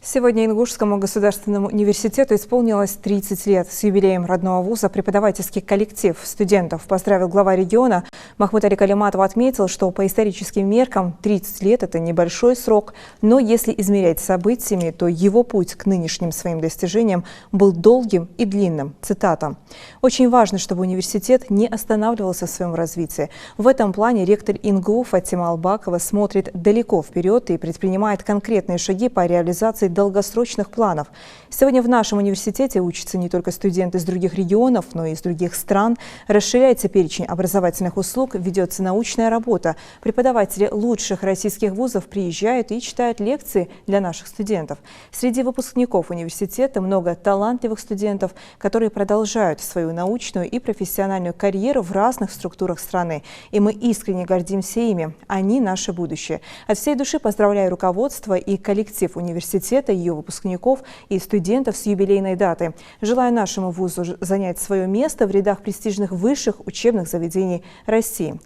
Сегодня Ингушскому государственному университету исполнилось 30 лет. С юбилеем родного вуза преподавательский коллектив студентов поздравил глава региона. Махмуд Али Калиматов отметил, что по историческим меркам 30 лет – это небольшой срок, но если измерять событиями, то его путь к нынешним своим достижениям был долгим и длинным. Цитата. «Очень важно, чтобы университет не останавливался в своем развитии. В этом плане ректор ИНГУ Фатима Албакова смотрит далеко вперед и предпринимает конкретные шаги по реализации долгосрочных планов. Сегодня в нашем университете учатся не только студенты из других регионов, но и из других стран. Расширяется перечень образовательных услуг, ведется научная работа. Преподаватели лучших российских вузов приезжают и читают лекции для наших студентов. Среди выпускников университета много талантливых студентов, которые продолжают свою научную и профессиональную карьеру в разных структурах страны. И мы искренне гордимся ими. Они наше будущее. От всей души поздравляю руководство и коллектив университета, ее выпускников и студентов с юбилейной датой. Желаю нашему вузу занять свое место в рядах престижных высших учебных заведений России.